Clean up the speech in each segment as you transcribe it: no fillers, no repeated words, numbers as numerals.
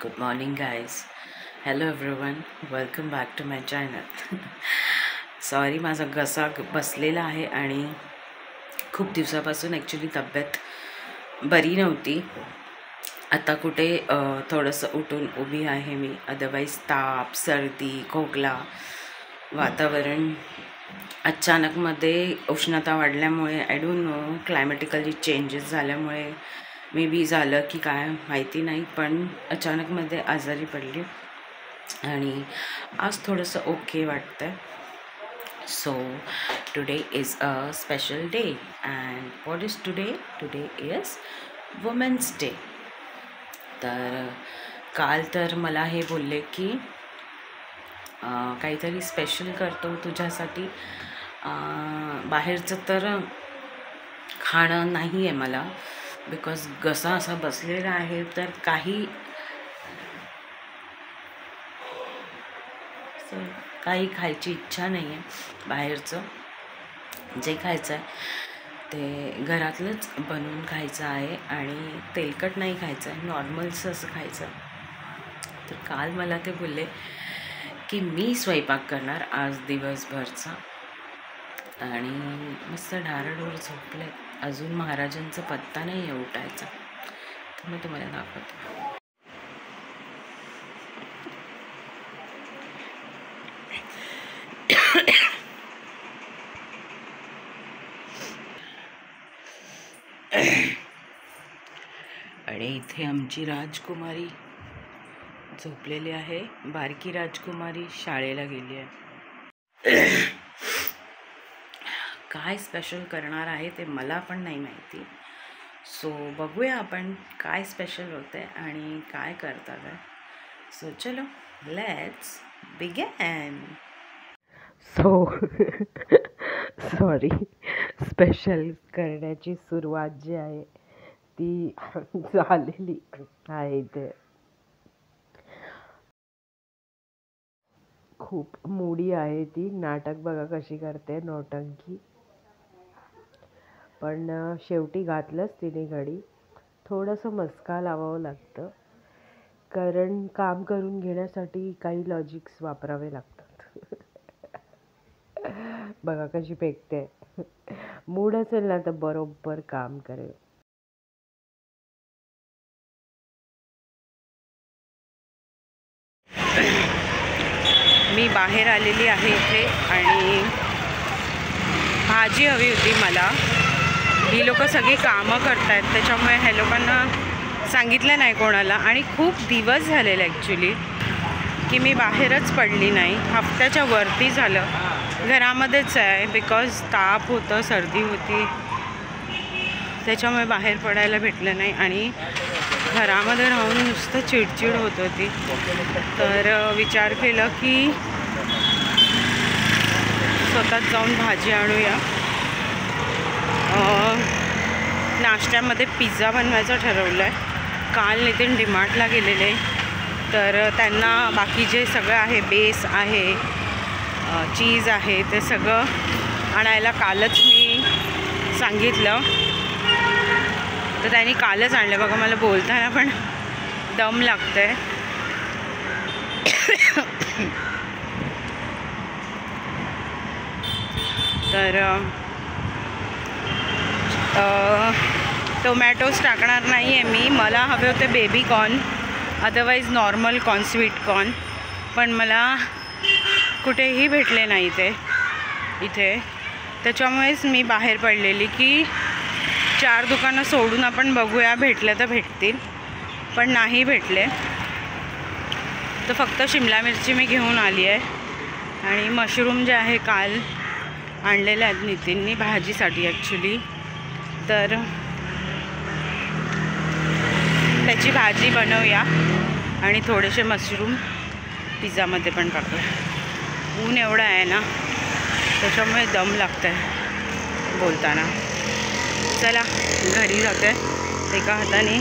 Good morning, guys. Hello, everyone. Welcome back to my channel. Sorry, माझा घसा बसलेला आहे आणि खूप दिवसापासून ॲक्च्युली तब्येत बरी नव्हती. आता कुठे थोडंसं उठून उभी आहे मी. अदरवाईज ताप, सर्दी, खोकला, वातावरण अचानकमध्ये उष्णता वाढल्यामुळे आय डोंट नो क्लायमॅटिकली चेंजेस झाल्यामुळे मे बी झालं की काय माहिती नाही, पण अचानकमध्ये आजारी पडली आणि आज थोडंसं ओके वाटतं आहे. So today is a special day and what is today? Today is women's day. तर काल तर मला हे बोलले की काहीतरी स्पेशल करतो तुझ्यासाठी. बाहेरचं तर खाणं नाही आहे मला, बिकॉज घसा असा बसलेला आहे, तर काही खायची इच्छा नाही आहे. बाहेरचं जे खायचं आहे ते घरातलंच बनवून खायचं आहे आणि तेलकट नाही खायचं आहे, नॉर्मलचं असं खायचं. तर काल मला ते बोलले की मी स्वयंपाक करणार आज दिवसभरचा आणि मस्त ढाराडोर झोपले. अजून महाराजांचा पत्ता नाही आहे उठायचा, तर मी तुम्हाला दाखवते. आणि इथे आमची राजकुमारी झोपलेली आहे. बारकी राजकुमारी शाळेला गेली आहे. काय स्पेशल करणार आहे ते मला पण नाही माहिती. सो बघूया आपण काय स्पेशल होतं आहे आणि काय करतात आहे. सो चलो, let's begin. So sorry, special करण्याची सुरुवात जी आहे ती झालेली आहे. ते खूप मूडी आहे ती. नाटक बघा कशी करते, नौटंकी. पण शेवटी घातलंच तिने घडी. थोडंसं मस्का लावावं लागतं, कारण काम करून घेण्यासाठी काही लॉजिक्स वापरावे लागतात. बघा कशी फेकते. मूड असेल ना तर बरोबर काम करेल. मी बाहेर आलेली आहे इथे आणि भाजी हवी होती मला. ही लोक सगळी कामं करत आहेत, त्याच्यामुळे ह्या लोकांना सांगितलं नाही कोणाला. आणि खूप दिवस झालेले ॲक्च्युली की मी बाहेरच पडली नाही. हफ्त्याच्या वरती झालं घरामध्येच आहे, बिकॉज ताप होतं, सर्दी होती, त्याच्यामुळे बाहेर पडायला भेटलं नाही. आणि घरामध्ये राहून नुसतं चिडचिड होत होती. तर विचार केलं की स्वतःच जाऊन भाजी आणूया. नाश्त्यामध्ये पिझ्झा बनवायचं ठरवलं आहे. काल नितीन डीमार्टला गेलेले, तर त्यांना बाकी जे सगळं आहे, बेस आहे, चीज आहे, ते सगळं आणायला कालच मी सांगितलं. तर त्यांनी कालच आणलं. बघा, मला बोलताना पण दम लागतं आहे. तर टोमॅटोज टाकणार नाही आहे मी. मला हवे होते baby corn, otherwise normal corn, sweet corn, पण मला कुठेही भेटले नाही ते इथे. त्याच्यामुळेच मी बाहेर पडलेली की 4 दुकानं सोडून आपण बघूया, भेटले तर भेटतील, पण नाही भेटले. तर फक्त शिमला मिरची मी घेऊन आली आहे आणि मशरूम जे आहे काल आणलेले आहेत नितीननी भाजीसाठी ॲक्च्युली. तर त्याची भाजी बनवूया आणि थोडेसे मशरूम पिझ्झामध्ये पण टाकूया. ऊन एवढं आहे ना, त्याच्यामुळे दम लागतं आहे बोलताना. चला घरी जाते. एका हाताने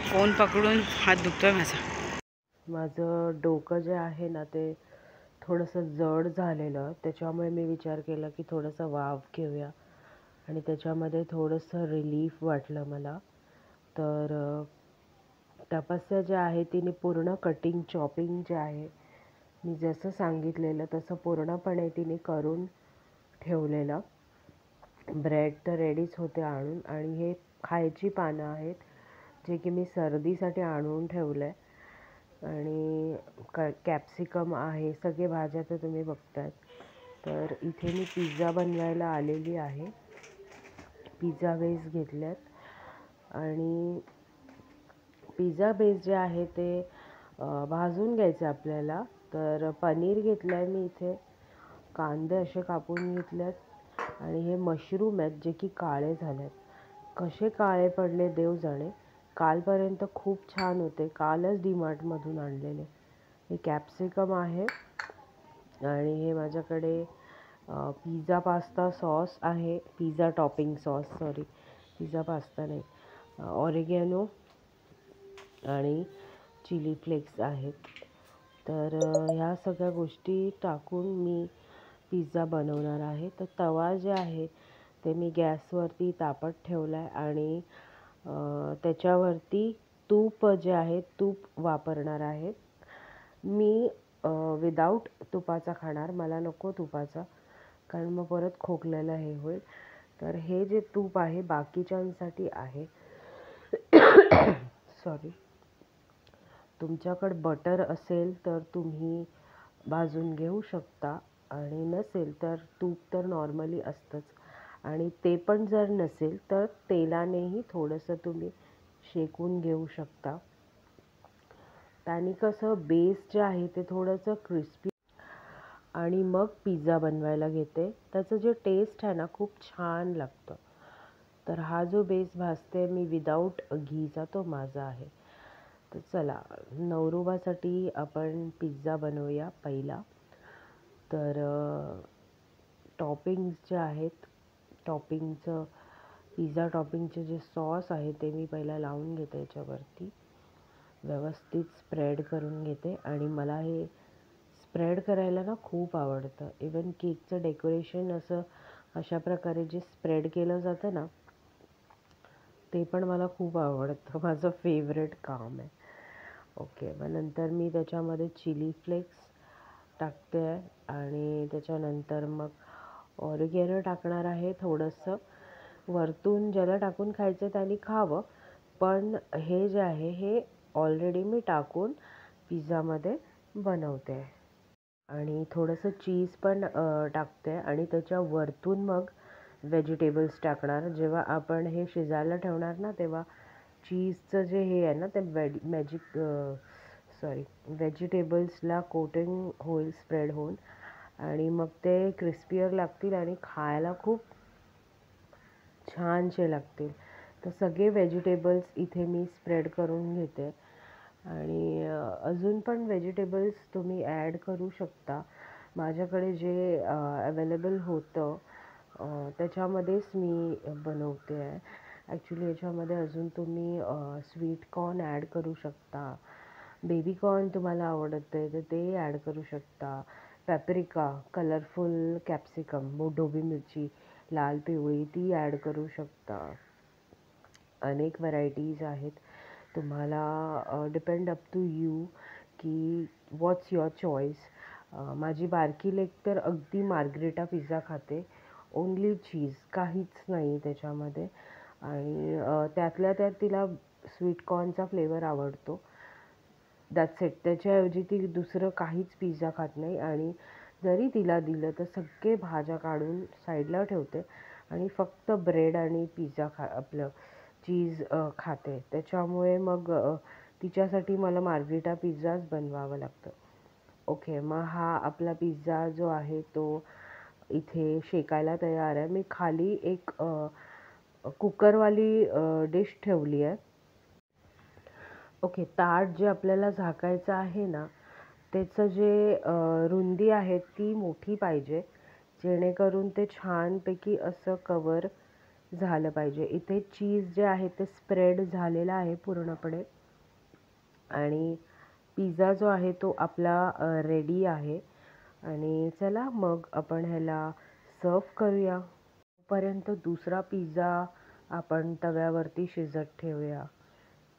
फोन पकडून हात दुखतो आहे माझा. माझं डोकं जे आहे ना ते थोडंसं जड झालेलं, त्याच्यामुळे मी विचार केला की थोडंसं वाफ घेऊया आणि त्याच्यामध्ये थोडंसं रिलीफ वाटलं मला. तर तपस्या जे आहे तिने पूर्ण कटिंग चॉपिंग जे आहे मी जसं सांगितलेलं तसं पूर्णपणे तिने करून ठेवलेलं. ब्रेड तर रेडीच होते आणून, आणि हे खायची पानं आहेत जे की मी सर्दीसाठी आणून ठेवलं आहे. आणि कॅप्सिकम आहे, सगळे भाज्या तर तुम्ही बघताय. तर इथे मी पिझ्झा बनवायला आलेली आहे. पिझ्झा बेस घेतल्यात आणि पिझ्झा बेस जे आहे ते भाजून घ्यायचं आपल्याला. तर पनीर घेतलं आहे मी इथे, कांदे असे कापून घेतलेत आणि हे मशरूम आहेत जे की काळे झालेत. कसे काळे पडले देव जाणे. कालपर्यंत खूप छान होते, कालच डीमार्टमधून आणलेले. हे कॅप्सिकम आहे आणि हे माझ्याकडे पिझ्झा पास्ता सॉस आहे, pizza topping sauce, sorry pizza pasta नाही, ऑरिगॅनो आणि चिली फ्लेक्स आहेत. तर ह्या सगळ्या गोष्टी टाकून मी पिझ्झा बनवणार आहे. तर तवा जे आहे ते मी गॅसवरती तापत ठेवला आहे आणि त्याच्यावरती तूप जे आहे तूप वापरणार आहे. मी विदाऊट तुपाचा खाणार, मला नको तुपाचा, कारण मग परत खोकलेलं हे होईल. तर हे जे तूप आहे बाकीच्यांसाठी आहे. सॉरी. तुमच्याकडे बटर असेल तर तुम्ही भाजून घेऊ शकता, आणि नसेल तर तूप तर नॉर्मली असतंच. आणि ते पण जर नसेल तर तेलानेही थोडंसं तुम्ही शेकून घेऊ शकता. त्याने कसं बेस जे आहे ते थोडंसं क्रिस्पी. आणि मग पिझ्झा बनवायला घेते, त्याचं जे टेस्ट आहे ना खूप छान लागतं. तर हा जो बेस भाजते मी विदाऊट घीचा तो माझा आहे. तर चला, नवरोबासाठी आपण पिझ्झा बनवूया पहिला. तर टॉपिंग्स जे आहेत, पिझ्झा टॉपिंगचे जे सॉस आहे ते मी पहिला लावून घेते याच्यावरती, व्यवस्थित स्प्रेड करून घेते. आणि मला हे स्प्रेड करायला ना खूप आवडतं. इवन केकचं डेकोरेशन असं अशा प्रकारे जे स्प्रेड केलं जातं ना ते पण मला खूप आवडतं, माझं फेवरेट काम आहे. ओके, मग नंतर मी त्याच्यामध्ये चिली फ्लेक्स टाकते आहे आणि त्याच्यानंतर मग ऑरिगॅनो टाकणार आहे थोडंसं. वरतून ज्याला टाकून खायचं त्याने खावं, पण हे जे आहे हे ऑलरेडी मी टाकून पिझ्झामध्ये बनवते. आणि थोडंसं चीज पण टाकते आणि त्याच्या वरतून मग व्हेजिटेबल्स टाकणार. जेव्हा आपण हे शिजायला ठेवणार ना तेव्हा चीजचं जे हे आहे ना ते व्हेजिटेबल्सला कोटिंग होईल, स्प्रेड होऊन, आणि मग ते क्रिस्पियर लागतील आणि खायला खूप छानसे लागतील. तर सगळे व्हेजिटेबल्स इथे मी स्प्रेड करून घेते. आणि अजून पण व्हेजिटेबल्स तुम्ही ॲड करू शकता. माझ्याकडे जे अवेलेबल होतं त्याच्यामध्येच मी बनवते आहे. ॲक्च्युली याच्यामध्ये अजून तुम्ही स्वीट कॉर्न ॲड करू शकता, बेबी कॉर्न तुम्हाला आवडते तर ते ॲड करू शकता, पॅप्रिका, कलरफुल कॅप्सिकम, ढोबळी मिरची लाल पिवळी ती ॲड करू शकता. अनेक व्हरायटीज आहेत. तुम्हाला डिपेंड अप टू यू की व्हॉट्स युअर चॉईस. माझी बारकी लेक तर अगदी मार्गरेटा पिझ्झा खाते, ओन्ली चीज, काहीच नाही त्याच्यामध्ये. आणि त्यातल्या त्यात तिला स्वीट कॉर्नचा फ्लेवर आवडतो, दॅट्स इट. त्याच्याऐवजी ती दुसरं काहीच पिझ्झा खात नाही. आणि जरी तिला दिलं तर सगळे भाज्या काढून साईडला ठेवते आणि फक्त ब्रेड आणि पिझ्झा आपलं चीज खाते. त्याच्यामुळे मग तिच्यासाठी मला मार्गरेटा पिझ्झाच बनवावं लागतं. ओके, मग हा आपला पिझ्झा जो आहे तो इथे शेकायला तयार आहे. मी खाली एक कुकरवाली डिश ठेवली आहे. ओके, ताट जे आपल्याला झाकायचं आहे ना त्याचं जे रुंदी आहे ती मोठी पाहिजे, जेणेकरून ते छानपैकी असं कवर झालं पाहिजे. इथे चीज जे आहे ते स्प्रेड झालेलं आहे पूर्णपणे. आणि पिझ्झा जो आहे तो आपला रेडी आहे. आणि चला मग आपण ह्याला सर्व करूया. तोपर्यंत दुसरा पिझ्झा आपण तव्यावरती शिजत ठेवूया.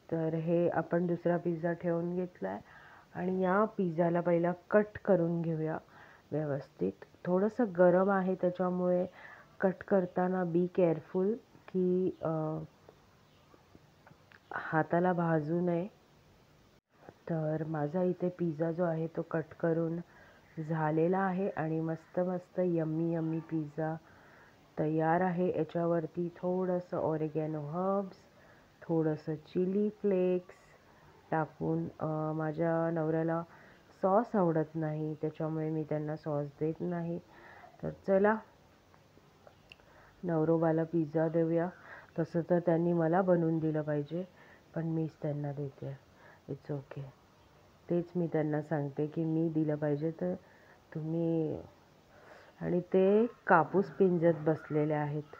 तर हे आपण दुसरा पिझ्झा ठेवून घेतला आहे आणि या पिझ्झाला पहिला कट करून घेऊया व्यवस्थित. थोडंसं गरम आहे त्याच्यामुळे कट करताना बी केअरफुल की हाताला भाजू नये. तर माझा इथे पिझ्झा जो आहे तो कट करून झालेला आहे आणि मस्त मस्त यम्मी यम्मी पिझ्झा तयार आहे. याच्यावरती थोडंसं ऑरेगॅनो हर्ब्स, थोडंसं चिली फ्लेक्स टाकून, माझ्या नवऱ्याला सॉस आवडत नाही त्याच्यामुळे मी त्यांना सॉस देत नाही. तर चला नवरोबाला पिझ्झा देऊया. तसं तर त्यांनी मला बनवून दिलं पाहिजे पण मीच त्यांना देते. It's okay. तेच मी त्यांना सांगते की मी दिलं पाहिजे तर तुम्ही. आणि ते कापूस पिंजत बसलेले आहेत.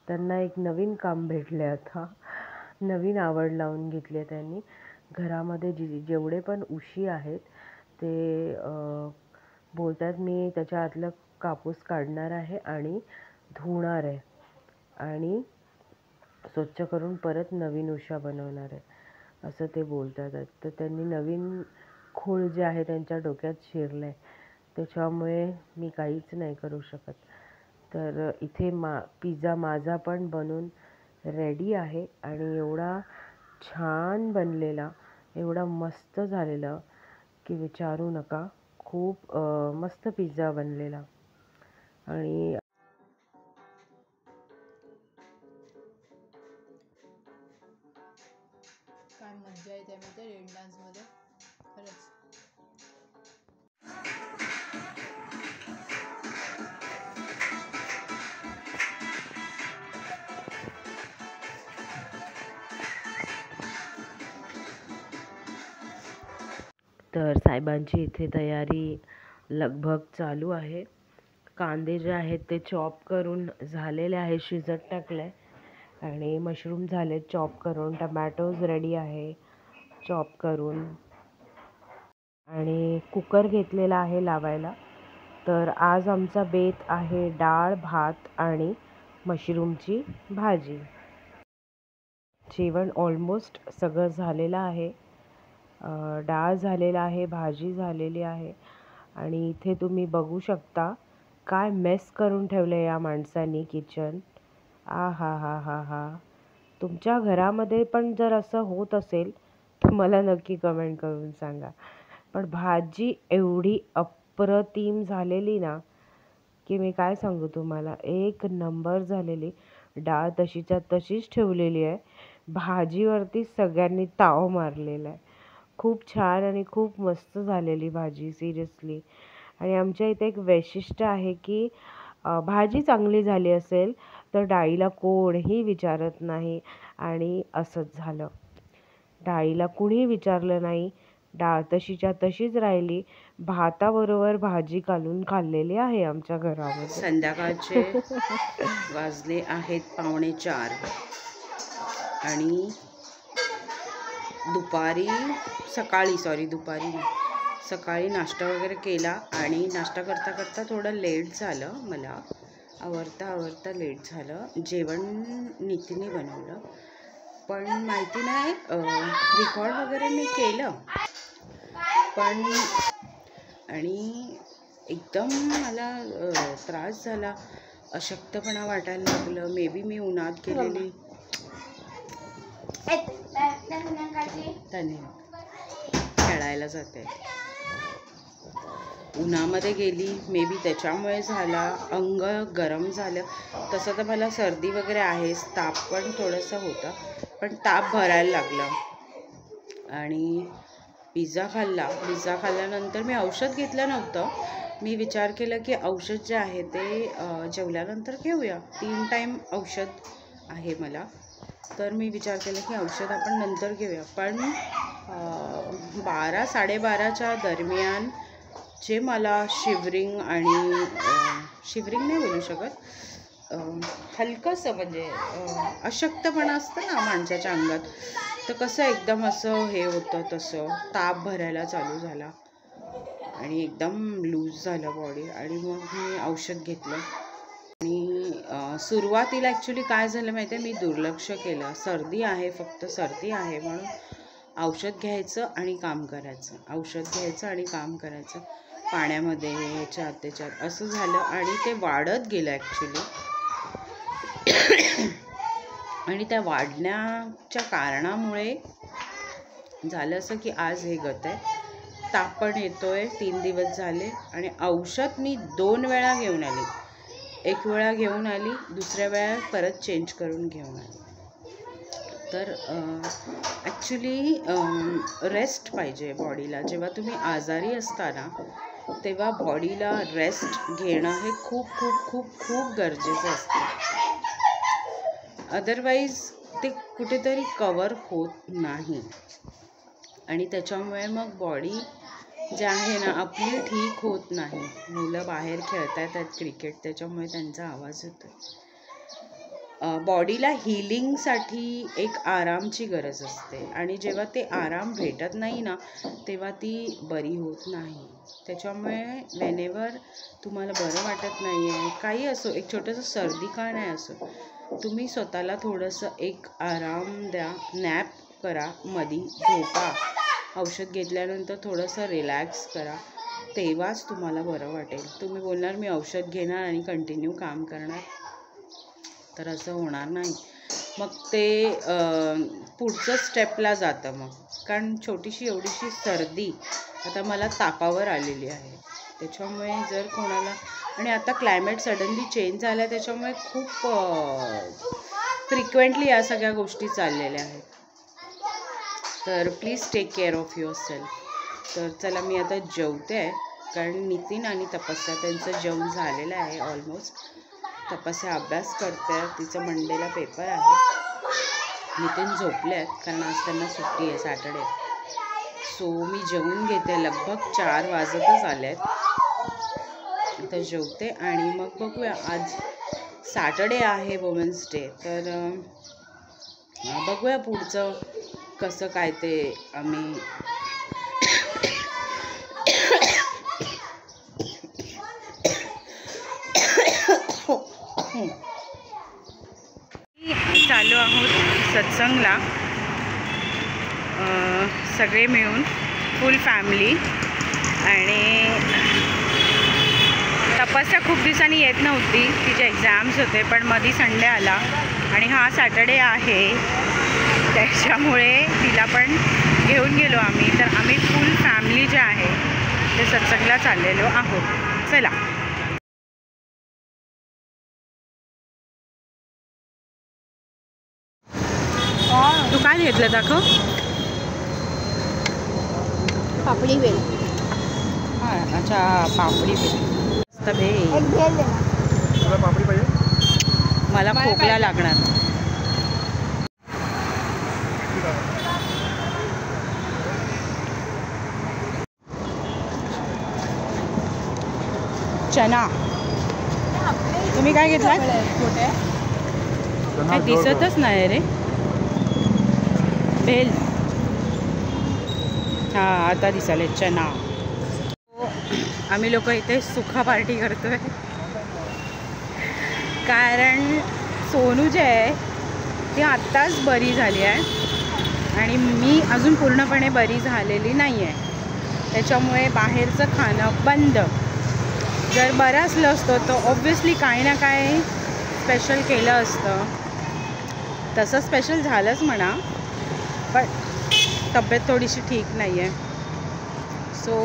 त्यांना एक नवीन काम भेटले आता. नवीन आवड लावून घेतली आहे त्यांनी. घरामध्ये जेवढे पण उशी आहेत ते बोलतात मी त्याच्या आतलं कापूस काढणार आहे आणि धुणार आहे आणि स्वच्छ करून परत नवीन उशा बनवणार आहे असं ते बोलतात. तर त्यांनी नवीन खूळ जे आहे त्यांच्या डोक्यात शिरलं आहे त्याच्यामुळे मी काहीच नाही करू शकत. तर इथे पिझ्झा माझा पण बनून रेडी आहे आणि एवढा छान बनलेला, एवढा मस्त झालेला की विचारू नका. खूप मस्त पिझ्झा बनलेला. आणि काय मज्जा येते माहिती आहे रेन डान्समध्ये खरंच. तर साहेबांची इथे तयारी लगभग चालू आहे. कांदे जे आहेत ते चॉप करून झालेले आहे, शिजत टाकले आहे आणि मशरूम झाले चॉप करून. टमॅटोज रेडी आहे चॉप करून आणि कुकर घेतलेला आहे लावायला. तर आज आमचा बेत आहे डाळ भात आणि मशरूमची भाजी. जेवण ऑलमोस्ट सगळं झालेलं आहे. डाळ झालेला आहे, भाजी झालेली आहे आणि इथे तुम्ही बघू शकता काय मेस करून ठेवलं या माणसांनी किचन. आ हा हा हा हा. तुमच्या घरामध्ये पण जर असं होत असेल तर मला नक्की कमेंट करून सांगा. पण भाजी एवढी अप्रतिम झालेली ना की मी काय सांगू तुम्हाला. एक नंबर झालेली. डाळ तशीच्या तशीच ठेवलेली आहे. भाजीवरती सगळ्यांनी ताव मारलेला आहे. खूप छान आणि खूप मस्त झालेली भाजी सिरियसली. आणि आमच्या इथे एक वैशिष्ट्य आहे की भाजी चांगली झाली असेल तर डाळीला कोणीही विचारत नाही आणि असंच झालं. डाळीला कुणीही विचारलं नाही. डाळ तशीच्या तशीच राहिली. भाताबरोबर भाजी घालून खाल्लेली आहे आमच्या घरामध्ये. संध्याकाळचे वाजले आहेत 3:45 आणि सकाळी नाश्ता वगैरे केला आणि नाश्ता करता करता थोडं लेट झालं. मला आवरता लेट झालं. जेवण नीतीने बनवलं पण माहिती नाही रेकॉर्ड वगैरे मी केलं पण. आणि एकदम मला त्रास झाला, अशक्तपणा वाटायला लागलं. मे बी मी उन्हात गेलेली. त्यांनी खेळायला जाते उन्हामध्ये गेली, मे बी त्याच्यामुळे झाला. अंग गरम झालं. तसं तर मला सर्दी वगैरे आहेच, ताप पण थोडंसं होतं पण ताप भरायला लागला. आणि पिझ्झा खाल्ल्यानंतर मी औषध घेतलं नव्हतं. मी विचार केला की औषध जे आहे ते जेवल्यानंतर घेऊया. 3 टाईम औषध आहे मला. तर मी विचार केला की औषध आपण नंतर घेऊया. पण 12-12:30च्या दरम्यान जे मला शिवरिंग आणि शिवरिंग नाही बोलू शकत, हलकंसं म्हणजे अशक्तपणा असतं ना माणसाच्या अंगात, तर कसं एकदम असं हे होतं, तसं ताप भरायला चालू झाला आणि एकदम लूज झालं बॉडी. आणि मग मी औषध घेतलं आणि सुरुवातीला ॲक्च्युली काय झालं माहिती आहे, मी दुर्लक्ष केलं. सर्दी आहे, फक्त सर्दी आहे म्हणून औषध घ्यायचं आणि काम करायचं, औषध घ्यायचं आणि काम करायचं, पाण्यामध्ये ह्याच्यात त्याच्यात असं झालं आणि ते वाढत गेलं ॲक्च्युली. आणि त्या वाढण्याच्या कारणामुळे झालं असं की आज हे गत आहे. ताप पण येतोय, 3 दिवस झाले आणि औषध मी 2 वेळा घेऊन आली. एक वेळा घेऊन आली, दुसऱ्या वेळा परत चेंज करून घेऊन आली. तर ॲक्च्युली रेस्ट पाहिजे बॉडीला. जेव्हा तुम्ही आजारी असता ना, तेव्हा बॉडीला रेस्ट घेणं हे खूप खूप खूप खूप गरजेचं असतं. अदरवाईज ते कुठेतरी कवर होत नाही आणि त्याच्यामुळे मग बॉडी जे आहे ना आपली ठीक होत नाही. मुलं बाहेर खेळत आहेत क्रिकेट, त्याच्यामुळे त्यांचा आवाज येतो. बॉडीला हिलिंगसाठी एक आरामची गरज असते आणि जेव्हा ते आराम भेटत नाही ना, तेव्हा ती बरी होत नाही. त्याच्यामुळे वेनेवर तुम्हाला बरं वाटत नाही आहे, काही असो, एक छोटंसं सर्दी का नाही असो, तुम्ही स्वतःला थोडंसं एक आराम द्या, नॅप करा, मधी झोपा, औषध घेतल्यानंतर थोडंसं रिलॅक्स करा, तेव्हाच तुम्हाला बरं वाटेल. तुम्ही बोलणार मी औषध घेणार आणि कंटिन्यू काम करणार, तर असं होणार नाही. मग ते पुढचं स्टेपला जातं मग. कारण छोटीशी एवढीशी सर्दी आता मला तापावर आलेली आहे. त्याच्यामुळे जर कोणाला, आणि आता क्लायमेट सडनली चेंज झाला आहे, त्याच्यामुळे खूप फ्रिक्वेंटली या सगळ्या गोष्टी चाललेल्या आहेत. तर please take care of yourself. तर चला मी आता जेवते आहे, कारण नितीन आणि तपस्या त्यांचं जेवण झालेलं आहे ऑलमोस्ट. तपस्या अभ्यास करते आहे, तिचं मंडेला पेपर आहे. नितीन झोपले आहेत कारण आज त्यांना सुट्टी आहे, सॅटर्डे. सो मी जेवून घेते, लगभग 4 वाजतच आले आहेत. आता जेवते आणि मग बघूया. आज सॅटर्डे आहे, वुमेन्स डे, तर बघूया पुढचं कसं काय ते आम्ही चालू आहोत सत्संगला, सगळे मिळून फुल फॅमिली. आणि तपस्या खूप दिवसांनी येत नव्हती, तिचे एक्झाम्स होते, पण मधी संडे आला आणि हा सॅटर्डे आहे, त्याच्यामुळे तिला पण घेऊन गेलो आम्ही. तर आम्ही फुल फॅमिली जे आहे ते सत्संगला चाललेलो आहोत. चला. तू काय घेतलं दाखव? पापडी बेल. हां, अच्छा, पापडी बेल. मस्त भेल. पापडी पाहिजे, मला खोकला लागणार. चना. तुम्ही काय घेतलाय? काय दिसतच नाही रे. भेल. हा, आता दिसाले चना. आम्ही लोक इथे सुखा पार्टी करतोय, कारण सोनू जे आहे ती आत्ताच बरी झाली आहे आणि मी अजून पूर्णपणे बरी झालेली नाही आहे. त्याच्यामुळे बाहेरचं खाणं बंद. जर बरं असलं असतं तर ऑब्व्हियसली काही ना काही स्पेशल केलं असतं. तसं स्पेशल झालंच म्हणा, पण तब्येत थोडीशी ठीक नाही आहे. सो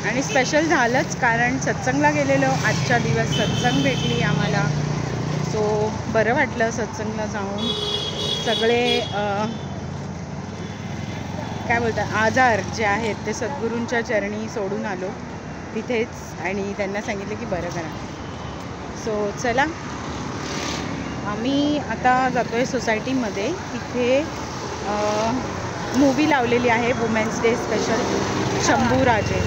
आणि स्पेशल झालंच कारण सत्संगला गेलेलो. आजच्या दिवस सत्संग भेटली आम्हाला, सो बरं वाटलं सत्संगला जाऊन. सगळे काय बोलतात, आजार जे आहेत ते सद्गुरूंच्या चरणी सोडून आलो तिथेच आणि त्यांना सांगितलं की बरं करा. सो चला, आम्ही आता जातो आहे सोसायटीमध्ये. तिथे मूवी लावलेली आहे women's day special. Shambhuraje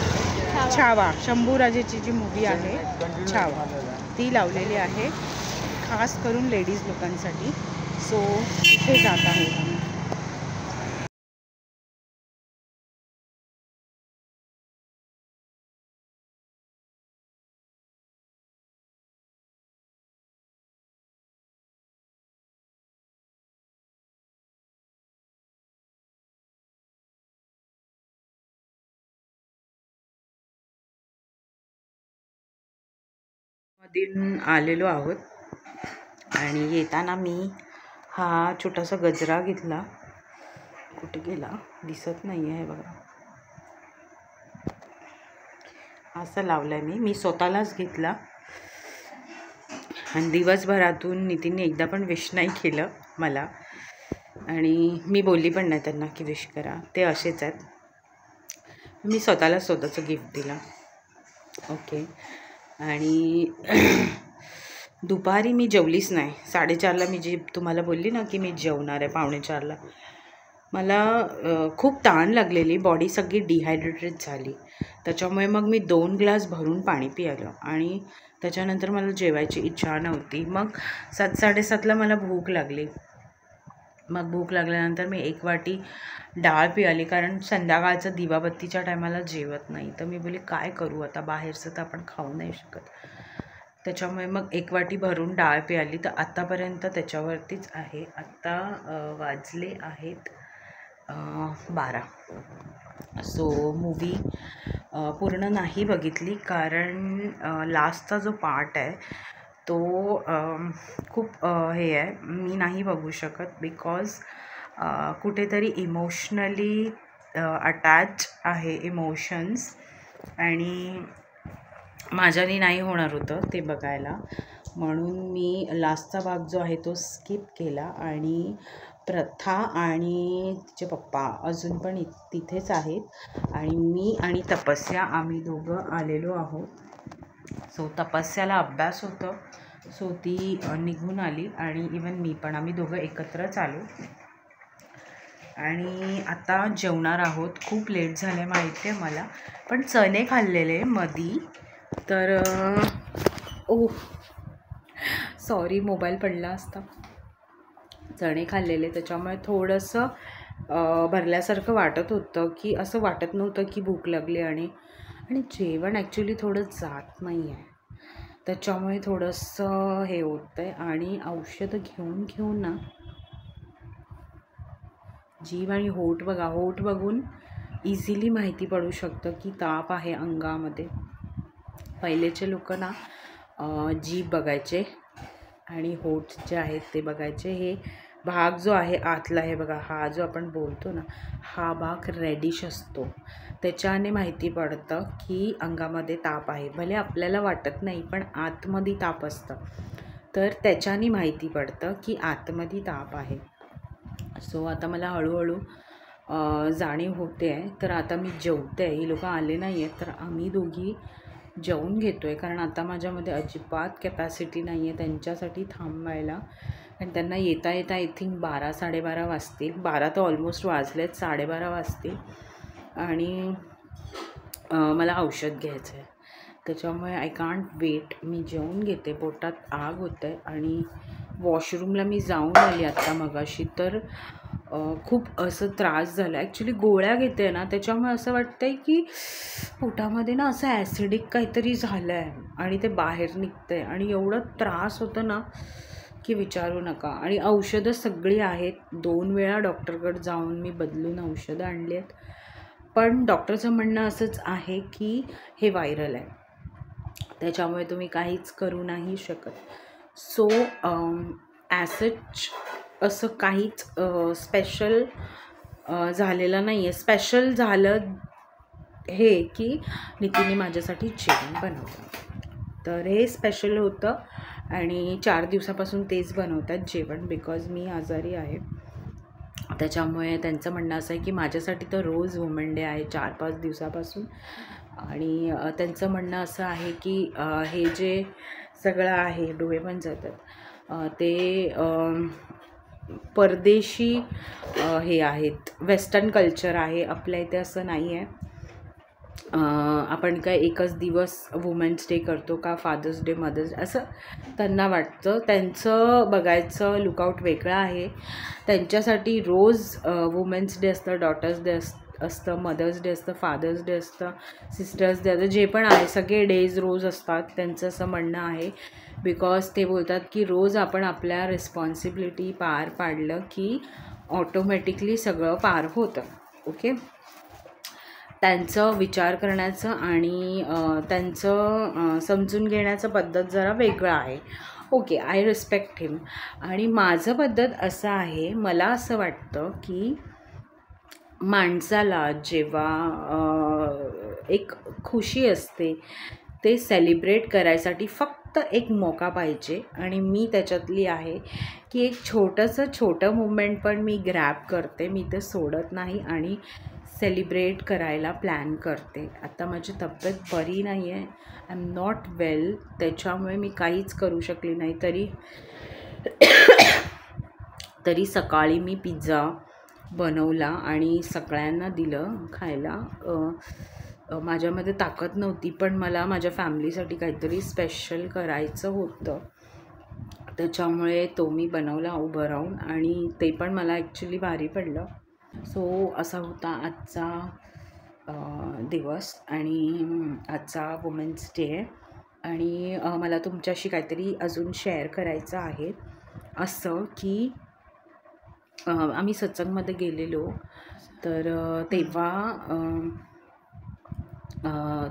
Chhaava, शंभूराजेची जी मूवी आहे छावा, ती लावलेली आहे खास करून लेडीज लोकांसाठी. सो तिथे जात आहोत आम्ही. दिन आलेलो आहोत आणि येताना मी हा छोटासा गजरा घेतला. कुठे गेला दिसत नाही आहे बघा. असं लावलाय मी स्वतःलाच घेतला आणि दिवसभरातून नितीनने एकदा पण विश नाही केलं मला आणि मी बोलली पण नाही त्यांना की विश करा. ते असेच आहेत. मी स्वतःचं गिफ्ट दिला. ओके. आणि दुपारी मी जेवलीच नाही. 4:30ला मी जी तुम्हाला बोलली ना की मी जेवणार आहे 3:45ला. मला खूप तहान लागलेली, बॉडी सगळी डिहायड्रेटेड झाली. त्याच्यामुळे मग मी 2 ग्लास भरून पाणी पिलं आणि त्याच्यानंतर मला जेवायची इच्छा नव्हती. मग 7-7:30ला मला भूक लागली. मग भूक लागल्यानंतर मी 1 वाटी डाळ पिळाली, कारण संध्याकाळचं दिवाबत्तीच्या टायमाला जेवत नाही. तर मी बोलली काय करू आता, बाहेरचं तर आपण खाऊ नाही शकत. त्याच्यामुळे मग 1 वाटी भरून डाळ पिळाली. तर आत्तापर्यंत त्याच्यावरतीच आहे. आत्ता वाजले आहेत 12. सो मूवी पूर्ण नाही बघितली, कारण लास्टचा जो पार्ट आहे तो खूप हे आहे, मी नाही बघू शकत. बिकॉज कुठेतरी इमोशनली अटॅच आहे इमोशन्स आणि माझ्याने नाही होणार होतं ते बघायला. म्हणून मी लास्टचा भाग जो आहे तो स्किप केला. आणि प्रथा आणि तिचे पप्पा अजून पण तिथेच आहेत आणि मी आणि तपस्या आम्ही दोघं आलेलो आहोत. सो तपस्याला अभ्यास होतं, सो ती निघून आली आणि इवन मी पण, आम्ही दोघं एकत्रच आलो आणि आता जेवणार आहोत. खूप लेट झालं आहे माहिती आहे मला, पण चणे खाल्लेले मधी. तर ओ सॉरी, मोबाईल पडला असता. चणे खाल्लेले त्याच्यामुळे थोडंसं भरल्यासारखं वाटत होतं, की असं वाटत नव्हतं की भूक लागली. आणि जेवण ॲक्च्युली थोडं जात नाही आहे, त्याच्यामुळे थोडंसं हे होतं आहे. आणि औषधं घेऊन ना जीभ आणि होठ बघा, होठ बघून इझिली माहिती पडू शकतं की ताप आहे अंगामध्ये. पहिलेचे लोक ना जीभ बघायचे आणि होठ जे आहेत ते बघायचे. हे भाग जो आहे आतला, हे बघा, हा जो आपण बोलतो ना, हा भाग रेडिश असतो. त्याच्याने माहिती पडतं की अंगामध्ये ताप आहे. भले आपल्याला वाटत नाही, पण आतमध्ये ताप असतं, तर त्याच्याने माहिती पडतं की आतमध्ये ताप आहे. सो आता मला हळूहळू जाणीव होते आहे. तर आता मी जेवते आहे. ही लोकं आले नाही आहेत, तर आम्ही दोघी जेवून घेतो आहे, कारण आता माझ्यामध्ये अजिबात कॅपॅसिटी नाही आहे त्यांच्यासाठी थांबायला. आणि त्यांना येता आय थिंक 12-12:30 वाजतील. 12 तर ऑलमोस्ट वाजलेत, 12:30 वाजतील. आणि मला औषध घ्यायचं आहे, त्याच्यामुळे आय कांट वेट. मी जेवून घेते, पोटात आग होतं आहे. आणि वॉशरूमला मी जाऊन आली आत्ता मगाशी, तर खूप असं त्रास झाला. ॲक्च्युली गोळ्या घेते ना, त्याच्यामुळे असं वाटतं आहे की पोटामध्ये ना असं ॲसिडिक काहीतरी झालं आहे आणि ते बाहेर निघतं आहे. आणि एवढं त्रास होतं ना की विचारू नका. आणि औषधं सगळी आहेत. 2 वेळा डॉक्टरकडे जाऊन मी बदलून औषधं आणली आहेत, पण डॉक्टरचं म्हणणं असंच आहे की हे व्हायरल आहे, त्याच्यामुळे तुम्ही काहीच करू नाही शकत. सो ॲसच असं काहीच स्पेशल झालेलं नाही आहे. स्पेशल झालं हे की नितीनने माझ्यासाठी जेवण बनवलं, तर हे स्पेशल होतं. आणि 4 दिवसापासून तेच बनवतात जेवण, बिकॉज मी आजारी आहे. त्याच्यामुळे त्यांचं म्हणणं असं आहे की माझ्यासाठी तर रोज वुमन डे आहे 4-5 दिवसापासून. आणि त्यांचं म्हणणं असं आहे की हे जे सगळं आहे, डोळे पण जातात, ते परदेशी हे आहेत, वेस्टर्न कल्चर आहे. आपल्या इथे असं नाही आहे. आपण काय एकच दिवस वुमेन्स डे करतो का, फादर्स डे, मदर्स डे, असं त्यांना वाटतं. त्यांचं बघायचं लुकआउट वेगळं आहे. त्यांच्यासाठी रोज वुमेन्स डे असतं, डॉटर्स डे असतं, मदर्स डे असतं, फादर्स डे असतं, सिस्टर्स डे असतं, जे पण आहे सगळे डेज रोज असतात. त्यांचं असं म्हणणं आहे, बिकॉज ते बोलतात की रोज आपण आपल्या रिस्पॉन्सिबिलिटी पार पाडलं की ऑटोमॅटिकली सगळं पार होतं. ओके, त्यांचं विचार करण्याचं आणि त्यांचं समजून घेण्याचं पद्धत जरा वेगळं आहे. ओके, आय रिस्पेक्ट हिम. आणि माझं पद्धत असं आहे, मला असं वाटतं की माणसाला जेव्हा एक खुशी असते ते सेलिब्रेट करायसाठी फक्त एक मौका पाहिजे. आणि मी त्याच्यातली आहे की एक छोटं मुवमेंट पण मी ग्रॅब करते, मी ते सोडत नाही आणि सेलिब्रेट करायला प्लॅन करते. आता माझी तब्येत बरी नाही आहे, आय एम नॉट वेल, त्याच्यामुळे मी काहीच करू शकली नाही. तरी सकाळी मी पिझ्झा बनवला आणि सगळ्यांना दिलं खायला. माझ्यामध्ये ताकद नव्हती, पण मला माझ्या फॅमिलीसाठी काहीतरी स्पेशल करायचं होतं, त्याच्यामुळे तो मी बनवला उभं राहून आणि ते पण मला ॲक्च्युली भारी पडलं. सो असा होता आजचा दिवस आणि आजचा वुमेन्स डे. आणि मला तुमच्याशी काहीतरी अजून शेअर करायचं आहे, असं की आम्ही सत्संगमध्ये गेलेलो, तर तेव्हा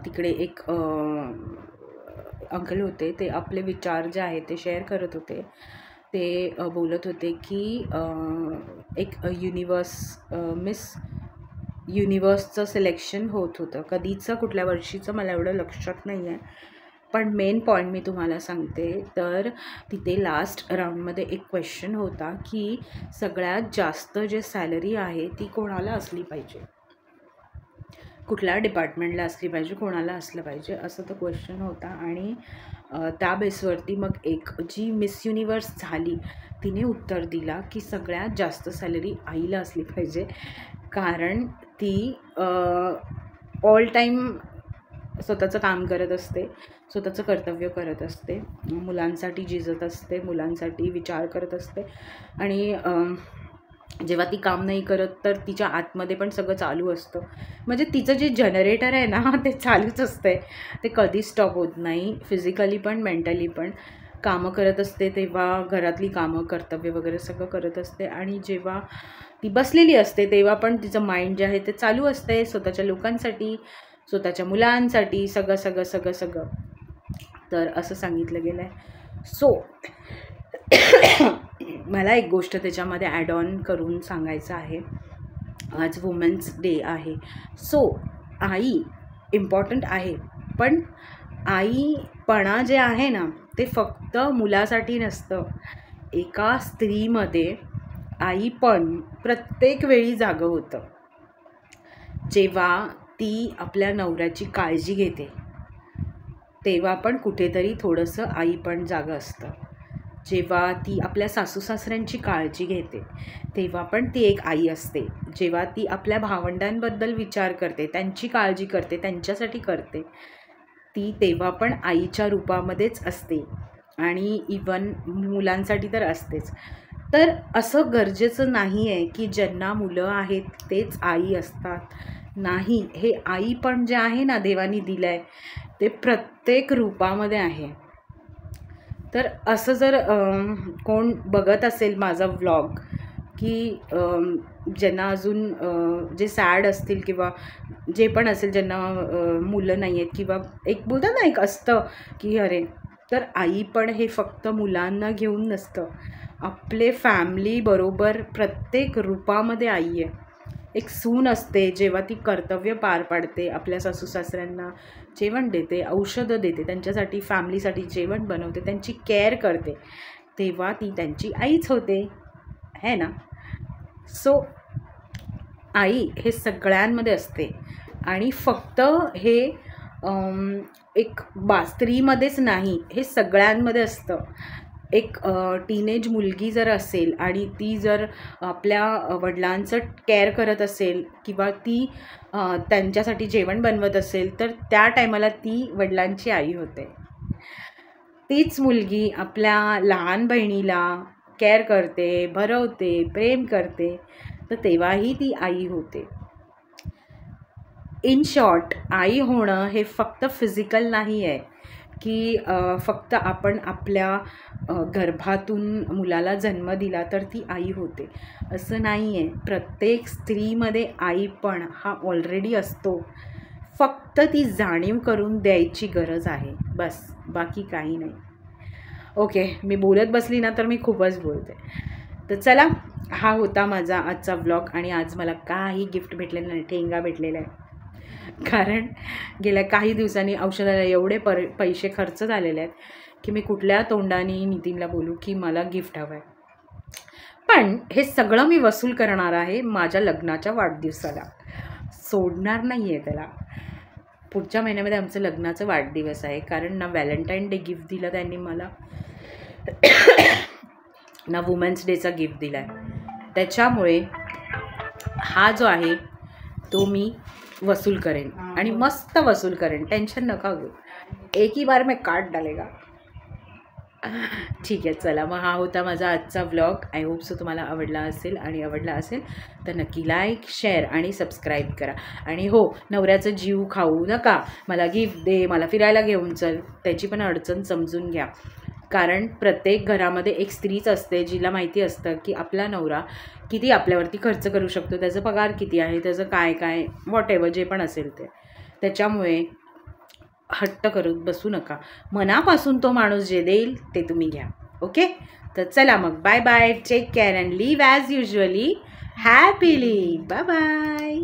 तिकडे एक अंकल होते, ते आपले विचार जे आहे ते शेअर करत होते. ते बोलत होते की एक मिस युनिवर्सचं सिलेक्शन होत होतं, कधीचं कुठल्या वर्षीचं मला एवढं लक्षात नाही आहे, पण मेन पॉईंट मी तुम्हाला सांगते. तर तिथे लास्ट राऊंडमध्ये एक क्वेश्चन होता की सगळ्यात जास्त जे सॅलरी आहे ती कोणाला असली पाहिजे, कुठल्या डिपार्टमेंटला असली पाहिजे, कोणाला असलं पाहिजे, असं तो क्वेश्चन होता. आणि त्या बेसवरती मग एक जी मिस युनिवर्स झाली तिने उत्तर दिला की सगळ्यात जास्त सॅलरी आईला असली पाहिजे, कारण ती ऑल टाईम स्वतःचं काम करत असते, स्वतःचं कर्तव्य करत असते, मुलांसाठी झिजत असते, मुलांसाठी विचार करत असते. आणि जेव्हा ती काम नाही करत तर तिच्या आतमध्ये पण सगळं चालू असतं, म्हणजे तिचं जे जनरेटर आहे ना ते चालूच असते, ते कधीच स्टॉप होत नाही. फिजिकली पण मेंटली पण कामं करत असते, तेव्हा घरातली कामं कर्तव्य वगैरे सगळं करत असते. आणि जेव्हा ती बसलेली असते तेव्हा पण तिचं माइंड जे आहे ते चालू असते, स्वतःच्या लोकांसाठी, स्वतःच्या मुलांसाठी, सगळं. तर असं सांगितलं गेलं आहे. सो मला एक गोष्ट त्याच्यामध्ये ॲड ऑन करून सांगायचं आहे. आज वुमेन्स डे आहे, सो आई इम्पॉर्टंट आहे, पण आईपणा जे आहे ना ते फक्त मुलासाठी नसतं. एका स्त्रीमध्ये आईपण प्रत्येक वेळी जागं होतं. जेव्हा ती आपल्या नवऱ्याची काळजी घेते तेव्हा पण कुठेतरी थोडंसं आईपण जागं असतं. जेव्हा ती आपल्या सासूसासऱ्यांची काळजी घेते तेव्हा पण ती एक आई असते. जेव्हा ती आपल्या भावंडांबद्दल विचार करते, त्यांची काळजी करते, त्यांच्यासाठी करते, ती तेव्हा पण आईच्या रूपामध्येच असते. आणि इवन मुलांसाठी तर असतेच. तर असं गरजेचं नाही आहे की ज्यांना मुलं आहेत तेच आई असतात, नाही. हे आई पण जे आहे ना देवानी दिलं आहे ते प्रत्येक रूपामध्ये आहे. तर असं जर कोण बघत असेल माझा व्लॉग की ज्यांना अजून जे सॅड असतील किंवा जे पण असेल ज्यांना मुलं नाही आहेत, किंवा एक बोलतात ना एक असतं की अरे, तर आई पण हे फक्त मुलांना घेऊन नसतं, आपले फॅमिलीबरोबर प्रत्येक रूपामध्ये आई आहे. एक सून असते जेव्हा ती कर्तव्य पार पाडते, आपल्या सासू सासऱ्यांना जेवण देते, औषधं देते, त्यांच्यासाठी फॅमिलीसाठी जेवण बनवते, त्यांची केअर करते, तेव्हा ती त्यांची आईच होते, है ना. सो आई हे सगळ्यांमध्ये असते. आणि फक्त हे एक स्त्रीमध्येच नाही, हे सगळ्यांमध्ये असतं. एक टीनेज मुलगी जर असेल आणि ती जर आपल्या वडिलांचं केअर करत असेल किंवा ती त्यांच्यासाठी जेवण बनवत असेल तर त्या टायमाला ती वडिलांची आई होते. तीच मुलगी आपल्या लहान बहिणीला केअर करते, भरवते, प्रेम करते, तर तेव्हाही ती आई होते. इन शॉर्ट, आई होणं हे फक्त फिजिकल नाही आहे की फक्त आपण आपल्या गर्भातून मुलाला जन्म दिला तर ती आई होते असं नाही आहे. प्रत्येक स्त्रीमध्ये आईपण हा ऑलरेडी असतो, फक्त ती जाणीव करून द्यायची गरज आहे, बस, बाकी काही नाही. ओके, मी बोलत बसली ना तर मी खूपच बोलते. तर चला, हा होता माझा आजचा व्लॉग. आणि आज मला काही गिफ्ट भेटलेलं नाही, ठेंगा भेटलेला आहे. कारण गेल्या काही दिवसांनी औषधाला एवढे पैसे खर्च झालेले आहेत की मी कुठल्या तोंडाने नितीनला बोलू की मला गिफ्ट हवं आहे. पण हे सगळं मी वसूल करणार आहे माझ्या लग्नाच्या वाढदिवसाला, सोडणार नाही आहे त्याला. पुढच्या महिन्यामध्ये आमचं लग्नाचं वाढदिवस आहे. कारण ना व्हॅलेंटाईन डे गिफ्ट दिलं त्यांनी मला, ना वुमेन्स डेचा गिफ्ट दिला आहे. त्याच्यामुळे हा जो आहे तो मी वसूल करेन आणि मस्त वसूल करेन, टेन्शन नका घेऊ. एक ही बार मैं काट डालेगा. ठीक आहे, चला मग हा होता माझा आजचा व्लॉग. आय होप सो तुम्हाला आवडला असेल, आणि आवडला असेल तर नक्की लाईक, शेअर आणि सबस्क्राईब करा. आणि हो, नवऱ्याचं जीव खाऊ नका, मला गिफ्ट दे, मला फिरायला घेऊन चल, त्याची पण अडचण समजून घ्या. कारण प्रत्येक घरामध्ये एक स्त्रीच असते जिला माहिती असतं की आपला नवरा किती आपल्यावरती खर्च करू शकतो, त्याचा पगार किती आहे, त्याचं काय काय वॉटेवर जे पण असेल ते. त्याच्यामुळे हट्ट करत बसू नका, मनापासून तो माणूस जे देईल ते तुम्ही घ्या. ओके, तर चला मग, bye bye, take care and live as usually happily. Bye bye.